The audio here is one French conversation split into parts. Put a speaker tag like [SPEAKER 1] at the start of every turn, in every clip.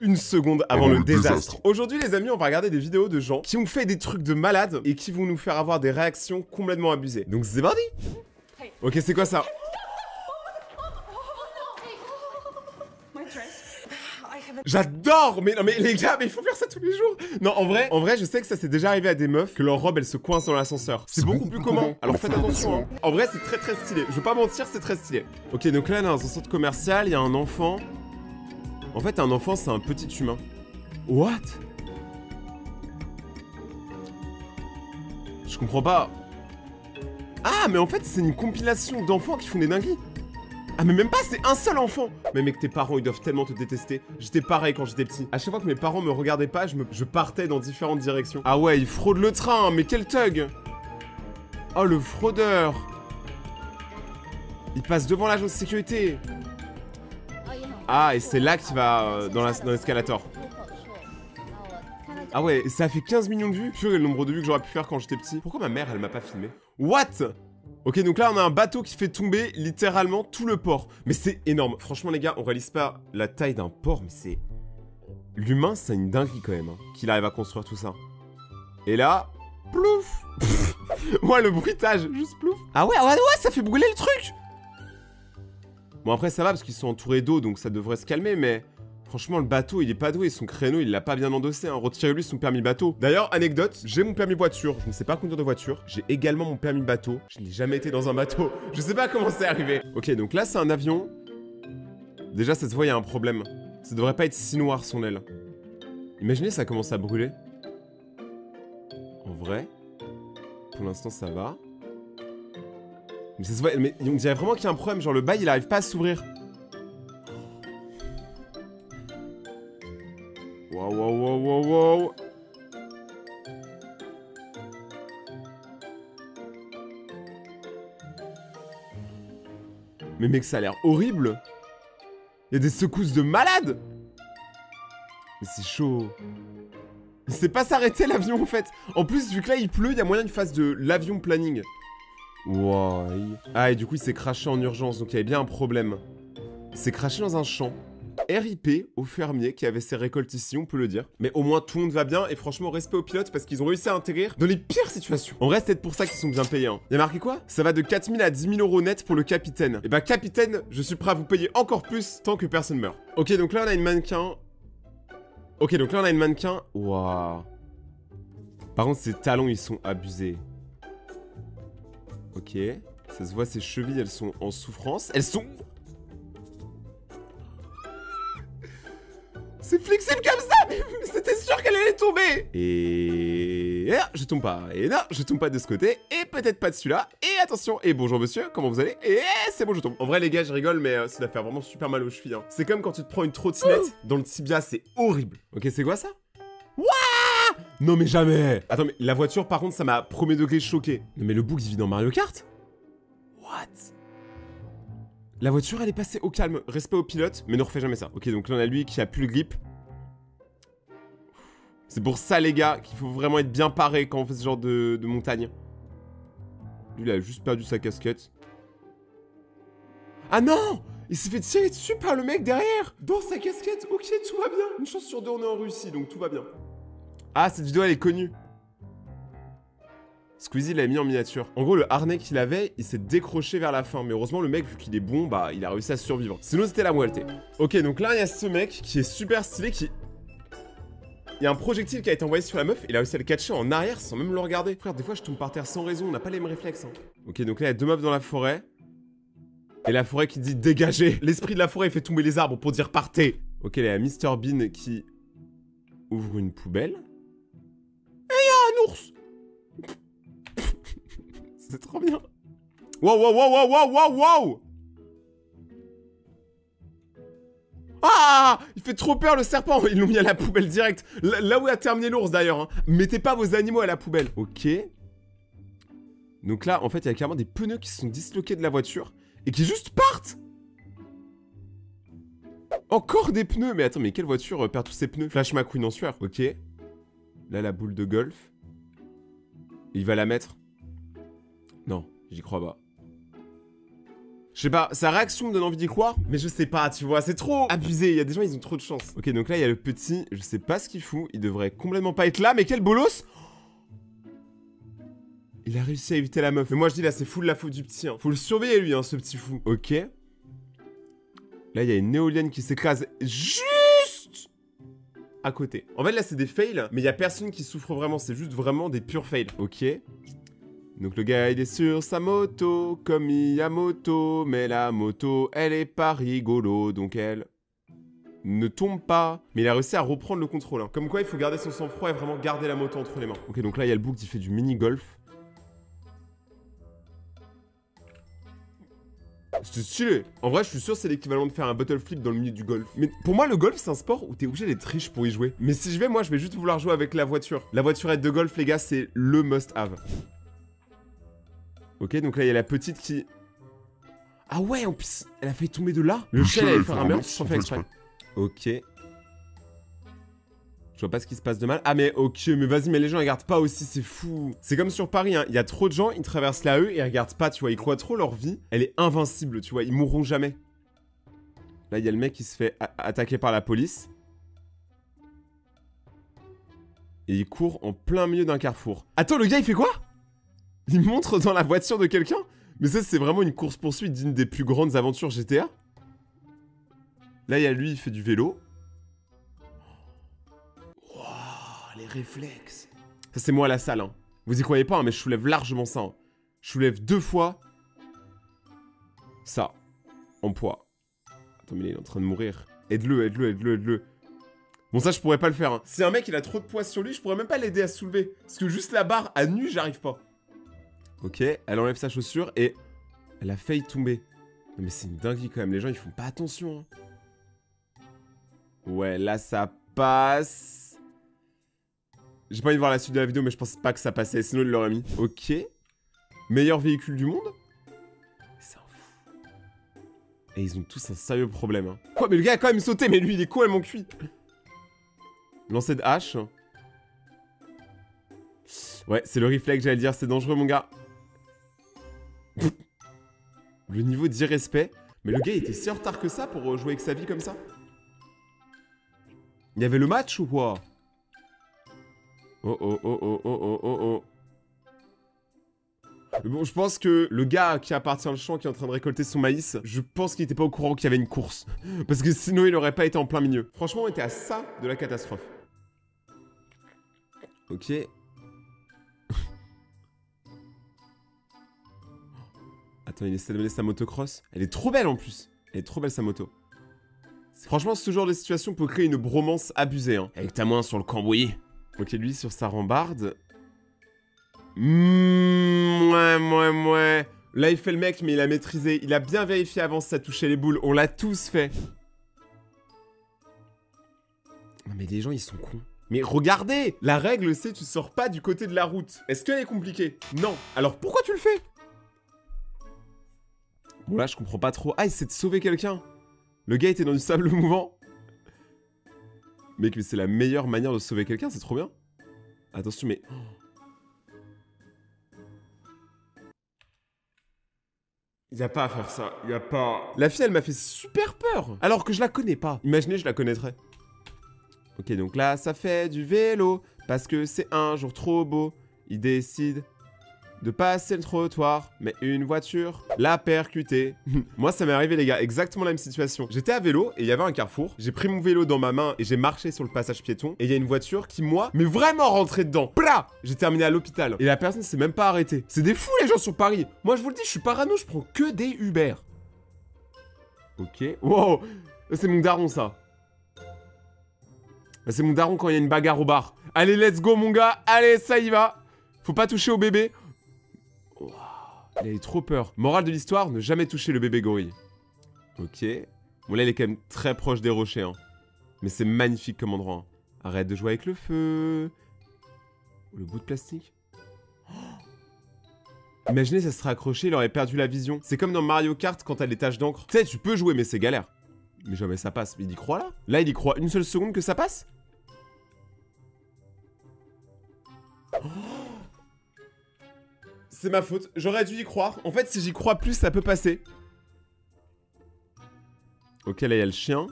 [SPEAKER 1] Une seconde avant le désastre. Aujourd'hui les amis, on va regarder des vidéos de gens qui ont fait des trucs de malades et qui vont nous faire avoir des réactions complètement abusées. Donc c'est parti. Ok, c'est quoi ça? J'adore! Mais non mais les gars, mais il faut faire ça tous les jours! Non, en vrai, je sais que ça s'est déjà arrivé à des meufs que leur robe elle se coince dans l'ascenseur. C'est beaucoup plus commun. Alors faites attention, hein. En vrai, c'est très stylé. Je veux pas mentir, c'est très stylé. Ok, donc là, dans un centre commercial, il y a un enfant. En fait, un enfant, c'est un petit humain. What? Je comprends pas. Ah, mais en fait, c'est une compilation d'enfants qui font des dingueries. Ah, mais même pas, c'est un seul enfant. Mais mec, tes parents, ils doivent tellement te détester. J'étais pareil quand j'étais petit. À chaque fois que mes parents me regardaient pas, je partais dans différentes directions. Ah ouais, il fraude le train, mais quel thug. Oh, le fraudeur. Il passe devant l'agence de sécurité. Ah, et c'est là qu'il va dans l'escalator. Ah ouais, ça a fait 15 millions de vues. Purée, le nombre de vues que j'aurais pu faire quand j'étais petit. Pourquoi ma mère, elle m'a pas filmé? What? Ok, donc là, on a un bateau qui fait tomber littéralement tout le port. Mais c'est énorme. Franchement, les gars, on réalise pas la taille d'un port, mais c'est... L'humain, c'est une dinguerie quand même, hein, qu'il arrive à construire tout ça. Et là... Plouf. Ouais, le bruitage, juste plouf. Ah ouais, ça fait brûler le truc. Bon, après, ça va, parce qu'ils sont entourés d'eau, donc ça devrait se calmer, mais... Franchement, le bateau, il est pas doué, son créneau, il l'a pas bien endossé, hein. Retirez-lui son permis bateau. D'ailleurs, anecdote, j'ai mon permis voiture, je ne sais pas conduire de voiture. J'ai également mon permis bateau, je n'ai jamais été dans un bateau. Je sais pas comment c'est arrivé. Ok, donc là, c'est un avion. Déjà, ça se voit, il y a un problème. Ça devrait pas être si noir, son aile. Imaginez, ça commence à brûler. En vrai, pour l'instant, ça va. Mais ça se voit, mais on dirait vraiment qu'il y a un problème, genre le bail, il arrive pas à s'ouvrir. Wow. Mais mec, ça a l'air horrible. Il y a des secousses de malade. Mais c'est chaud. Il sait pas s'arrêter l'avion en fait. En plus, vu que là il pleut, il y a moyen qu'il fasse de l'avion planning. Wow. Ah, et du coup, il s'est craché en urgence, donc il y avait bien un problème. Il s'est craché dans un champ. RIP au fermier qui avait ses récoltes ici, on peut le dire. Mais au moins tout le monde va bien et franchement respect aux pilotes parce qu'ils ont réussi à intégrer dans les pires situations. En vrai c'est peut-être pour ça qu'ils sont bien payés, hein. Y a marqué quoi? Ça va de 4 000 à 10 000 euros net pour le capitaine. Et bah capitaine, je suis prêt à vous payer encore plus tant que personne meurt. Ok, donc là on a une mannequin. Waouh. Par contre ses talons ils sont abusés. Ok, ça se voit, ses chevilles elles sont en souffrance. Elles sont... C'est flexible comme ça, mais c'était sûr qu'elle allait tomber. Et... je tombe pas. Et non, je tombe pas de ce côté. Et peut-être pas de celui-là. Et attention. Et bonjour monsieur, comment vous allez? Et c'est bon, je tombe. En vrai les gars, je rigole, mais ça doit faire vraiment super mal aux chevilles, hein. C'est comme quand tu te prends une trottinette dans le tibia, c'est horrible. Ok, c'est quoi ça? Wouah! Non mais jamais. Attends, mais la voiture par contre, ça m'a premier degré choqué. Non mais le bouc il vit dans Mario Kart? What? La voiture, elle est passée au calme. Respect au pilote, mais ne refais jamais ça. Ok, donc là, on a lui qui a plus le grip. C'est pour ça, les gars, qu'il faut vraiment être bien paré quand on fait ce genre de montagne. Lui, il a juste perdu sa casquette. Ah non! Il s'est fait tirer dessus par le mec derrière! Dans sa casquette, ok, tout va bien. Une chance sur deux, on est en Russie, donc tout va bien. Ah, cette vidéo, elle est connue. Squeezie l'a mis en miniature. En gros, le harnais qu'il avait, il s'est décroché vers la fin. Mais heureusement, le mec, vu qu'il est bon, bah, il a réussi à survivre. Sinon, c'était la moitié. Ok, donc là, il y a ce mec qui est super stylé, qui... Il y a un projectile qui a été envoyé sur la meuf, il a réussi à le catcher en arrière sans même le regarder. Frère, des fois, je tombe par terre sans raison, on n'a pas les mêmes réflexes, hein. Ok, donc là, il y a deux meufs dans la forêt. Et la forêt qui dit dégagez. L'esprit de la forêt fait tomber les arbres pour dire partez. Ok, là, il y a Mr Bean qui ouvre une poubelle. Et il y a un ours. C'est trop bien. Wow. Ah! Il fait trop peur le serpent. Ils l'ont mis à la poubelle direct. Là où a terminé l'ours d'ailleurs, hein. Mettez pas vos animaux à la poubelle. Ok. Donc là, en fait, il y a carrément des pneus qui se sont disloqués de la voiture. Et qui juste partent. Encore des pneus. Mais attends, mais quelle voiture perd tous ses pneus? Flash McQueen en sueur. Ok. Là, la boule de golf. Et il va la mettre. Non, j'y crois pas. Je sais pas, sa réaction me donne envie d'y croire, mais je sais pas, tu vois, c'est trop abusé, il y a des gens, ils ont trop de chance. Ok, donc là, il y a le petit, je sais pas ce qu'il fout, il devrait complètement pas être là, mais quel bolos! Il a réussi à éviter la meuf. Mais moi, je dis là, c'est fou de la faute du petit, hein. Faut le surveiller, lui, hein, ce petit fou. Ok. Là, il y a une éolienne qui s'écrase juste à côté. En fait, là, c'est des fails, mais il y a personne qui souffre vraiment, c'est juste vraiment des purs fails. Ok. Donc le gars il est sur sa moto, comme Miyamoto, mais la moto elle est pas rigolo, donc elle ne tombe pas. Mais il a réussi à reprendre le contrôle, hein. Comme quoi il faut garder son sang-froid et vraiment garder la moto entre les mains. Ok, donc là il y a le bouc qui fait du mini-golf. C'est stylé. En vrai je suis sûr c'est l'équivalent de faire un bottle flip dans le milieu du golf. Mais pour moi le golf c'est un sport où t'es obligé d'être riche pour y jouer. Mais si je vais, moi je vais juste vouloir jouer avec la voiture. La voiturette de golf les gars c'est le must-have. Ok, donc là, il y a la petite qui... Ah ouais, en plus, elle a fait tomber de là. Le chien allait faire un meurtre sans faire exprès. Ok. Je vois pas ce qui se passe de mal. Ah mais ok, mais vas-y, mais les gens ils regardent pas aussi, c'est fou. C'est comme sur Paris, hein. Il y a trop de gens, ils traversent la rue et ils regardent pas, tu vois. Ils croient trop leur vie. Elle est invincible, tu vois. Ils mourront jamais. Là, il y a le mec qui se fait attaquer par la police. Et il court en plein milieu d'un carrefour. Attends, le gars, il fait quoi? Il montre dans la voiture de quelqu'un? Mais ça, c'est vraiment une course-poursuite d'une des plus grandes aventures GTA. Là, il y a lui, il fait du vélo. Wow, les réflexes. Ça, c'est moi à la salle, hein. Vous y croyez pas, hein, mais je soulève largement ça, hein. Je soulève 2 fois ça, en poids. Attends, mais il est en train de mourir. Aide-le, aide-le, aide-le, aide-le. Bon, ça, je pourrais pas le faire, hein. Si un mec, il a trop de poids sur lui, je pourrais même pas l'aider à se soulever. Parce que juste la barre à nu, j'arrive pas. Ok, elle enlève sa chaussure et elle a failli tomber. Non mais c'est une dinguerie quand même, les gens ils font pas attention, hein. Ouais, là ça passe. J'ai pas envie de voir la suite de la vidéo mais je pense pas que ça passait, sinon il l'aurait mis. Ok. Meilleur véhicule du monde. C'est un fou. Et ils ont tous un sérieux problème, hein. Quoi, mais le gars a quand même sauté, mais lui il est complètement cuit. Lancer de hache. Ouais, c'est le réflexe, j'allais dire, c'est dangereux mon gars. Le niveau d'irrespect. Mais le gars il était si en retard que ça pour jouer avec sa vie comme ça. Il y avait le match ou quoi? Oh oh oh oh oh oh oh oh. Mais bon, je pense que le gars qui appartient au champ qui est en train de récolter son maïs, je pense qu'il était pas au courant qu'il y avait une course. Parce que sinon il aurait pas été en plein milieu. Franchement on était à ça de la catastrophe. Ok. Attends, il essaie de mener sa motocross. Elle est trop belle en plus. Elle est trop belle sa moto. Franchement, ce genre de situation peut créer une bromance abusée, hein. Avec ta main sur le cambouis. Ok, lui sur sa rambarde. Ouais. Là, il fait le mec, mais il a maîtrisé. Il a bien vérifié avant si ça touchait les boules. On l'a tous fait. Non, mais les gens, ils sont cons. Mais regardez! La règle, c'est tu sors pas du côté de la route. Est-ce qu'elle est compliquée? Non. Alors pourquoi tu le fais? Bon là je comprends pas trop. Ah il essaie de sauver quelqu'un. Le gars était dans du sable mouvant. Mec mais c'est la meilleure manière de sauver quelqu'un, c'est trop bien. Attention mais... Y a pas à faire ça, y a pas... La fille elle m'a fait super peur. Alors que je la connais pas. Imaginez je la connaîtrais. Ok donc là ça fait du vélo. Parce que c'est un jour trop beau. Il décide... de passer le trottoir, mais une voiture l'a percuté. Moi, ça m'est arrivé, les gars, exactement la même situation. J'étais à vélo et il y avait un carrefour. J'ai pris mon vélo dans ma main et j'ai marché sur le passage piéton. Et il y a une voiture qui, moi, m'est vraiment rentrée dedans. Blah! J'ai terminé à l'hôpital. Et la personne s'est même pas arrêtée. C'est des fous, les gens sur Paris. Moi, je vous le dis, je suis parano, je prends que des Uber. Ok. Wow! C'est mon daron, ça. C'est mon daron quand il y a une bagarre au bar. Allez, let's go, mon gars. Allez, ça y va. Faut pas toucher au bébé. Il a eu trop peur. Morale de l'histoire, ne jamais toucher le bébé gorille. Ok. Bon là il est quand même très proche des rochers, hein. Mais c'est magnifique comme endroit, hein. Arrête de jouer avec le feu. Le bout de plastique. Oh. Imaginez ça serait accroché, il aurait perdu la vision. C'est comme dans Mario Kart quand t'as les taches d'encre. Tu sais, tu peux jouer mais c'est galère. Mais jamais ça passe. Il y croit là? Là il y croit une seule seconde que ça passe? Oh. C'est ma faute, j'aurais dû y croire. En fait, si j'y crois plus, ça peut passer. Ok, là, il y a le chien.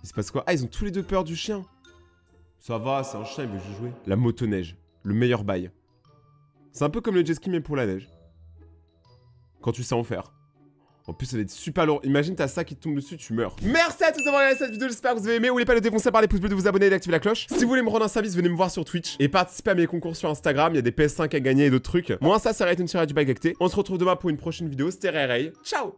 [SPEAKER 1] Il se passe quoi? Ah, ils ont tous les deux peur du chien. Ça va, c'est un chien, il veut juste jouer. La motoneige. Le meilleur bail. C'est un peu comme le jet ski, mais pour la neige. Quand tu sais en faire. En plus, ça va être super lourd. Imagine, t'as ça qui te tombe dessus, tu meurs. Merci à tous d'avoir regardé cette vidéo, j'espère que vous avez aimé. N'oubliez pas de défoncer par les pouces bleus, de vous abonner et d'activer la cloche. Si vous voulez me rendre un service, venez me voir sur Twitch et participez à mes concours sur Instagram. Il y a des PS5 à gagner et d'autres trucs. Moi, ça aurait été une série du Bagacté. On se retrouve demain pour une prochaine vidéo. C'était Ray Ray. Ciao!